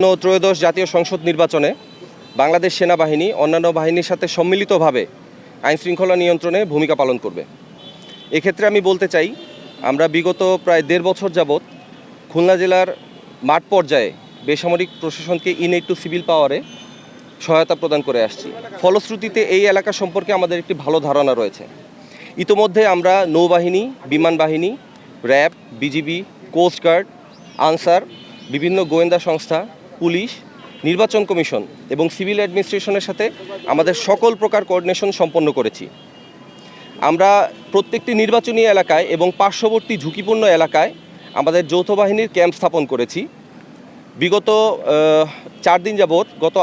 ত্রয়োদশ জাতীয় সংসদ নির্বাচনে বাংলাদেশ সেনাবাহিনী অন্যান্য বাহিনীর সাথে সম্মিলিতভাবে আইনশৃঙ্খলা নিয়ন্ত্রণে ভূমিকা পালন করবে। এক্ষেত্রে আমি বলতে চাই, আমরা বিগত প্রায় ১.৫ বছর যাবৎ খুলনা জেলার মাঠ পর্যায়ে বেসামরিক প্রশাসনকে ইনএইড টু সিভিল পাওয়ারে সহায়তা প্রদান করে আসছি। ফলশ্রুতিতে এই এলাকা সম্পর্কে আমাদের একটি ভালো ধারণা রয়েছে। ইতোমধ্যে আমরা নৌবাহিনী, বিমান বাহিনী, র্যাব, বিজিবি, কোস্টগার্ড, আনসার, বিভিন্ন গোয়েন্দা সংস্থা, পুলিশ, নির্বাচন কমিশন এবং সিভিল অ্যাডমিনিস্ট্রেশনের সাথে আমাদের সকল প্রকার কোঅর্ডিনেশন সম্পন্ন করেছি। আমরা প্রত্যেকটি নির্বাচনী এলাকায় এবং পার্শ্ববর্তী ঝুঁকিপূর্ণ এলাকায় আমাদের যৌথ বাহিনীর ক্যাম্প স্থাপন করেছি। বিগত 4 দিন যাবৎ গত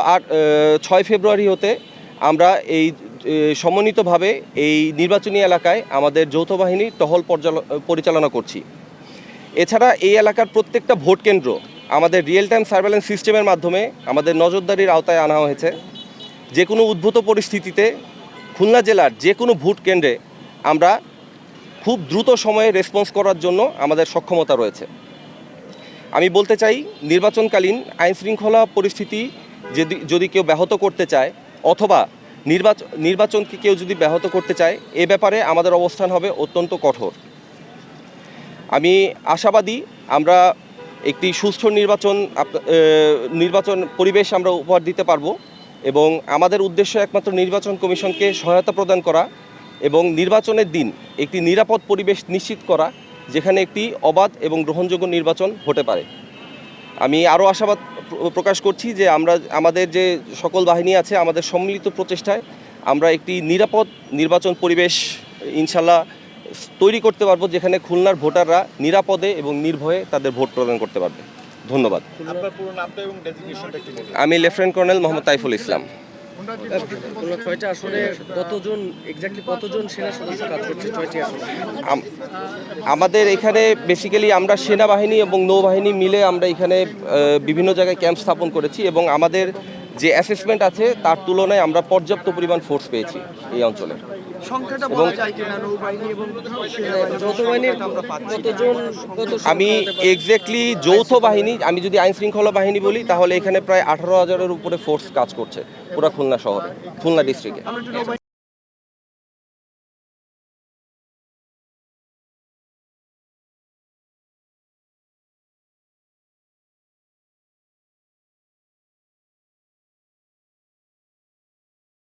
6 ফেব্রুয়ারি হতে আমরা এই সমন্বিতভাবে এই নির্বাচনী এলাকায় আমাদের যৌথ বাহিনী টহল পরিচালনা করছি। এছাড়া এই এলাকার প্রত্যেকটা ভোট কেন্দ্র আমাদের রিয়েল টাইম সার্ভেলেন্স সিস্টেমের মাধ্যমে আমাদের নজরদারির আওতায় আনা হয়েছে। যে কোনো উদ্ভূত পরিস্থিতিতে খুলনা জেলার যে কোনো ভোট কেন্দ্রে আমরা খুব দ্রুত সময়ে রেসপন্স করার জন্য আমাদের সক্ষমতা রয়েছে। আমি বলতে চাই, নির্বাচনকালীন আইনশৃঙ্খলা পরিস্থিতি যদি কেউ ব্যাহত করতে চায় অথবা নির্বাচনকে কেউ যদি ব্যাহত করতে চায়, এ ব্যাপারে আমাদের অবস্থান হবে অত্যন্ত কঠোর। আমি আশাবাদী আমরা একটি সুষ্ঠু নির্বাচন পরিবেশ আমরা উপহার দিতে পারবো এবং আমাদের উদ্দেশ্য একমাত্র নির্বাচন কমিশনকে সহায়তা প্রদান করা এবং নির্বাচনের দিন একটি নিরাপদ পরিবেশ নিশ্চিত করা, যেখানে একটি অবাধ এবং গ্রহণযোগ্য নির্বাচন হতে পারে। আমি আরও আশাবাদ প্রকাশ করছি যে আমাদের যে সকল বাহিনী আছে, আমাদের সম্মিলিত প্রচেষ্টায় আমরা একটি নিরাপদ নির্বাচন পরিবেশ ইনশাল্লাহ তৈরি করতে পারবো, যেখানে খুলনার ভোটাররা নিরাপদে এবং নির্ভয়ে তাদের ভোট প্রদান করতে পারবে। ধন্যবাদ। আমি লেফটেন্যান্ট কর্নেল মোহাম্মদ তাইফুল ইসলাম। আমাদের এখানে বেসিক্যালি আমরা সেনাবাহিনী এবং নৌবাহিনী মিলে আমরা এখানে বিভিন্ন জায়গায় ক্যাম্প স্থাপন করেছি এবং আমাদের যে অ্যাসেসমেন্ট আছে তার তুলনায় আমরা পর্যাপ্ত পরিমাণ ফোর্স পেয়েছি এই অঞ্চলে। আমি এক্স্যাক্টলি যৌথ বাহিনী, আমি যদি আইন শৃঙ্খলা বাহিনী বলি তাহলে এখানে প্রায় 18,000-এর উপরে ফোর্স কাজ করছে পুরো খুলনা শহরে, খুলনা ডিস্ট্রিক্টে।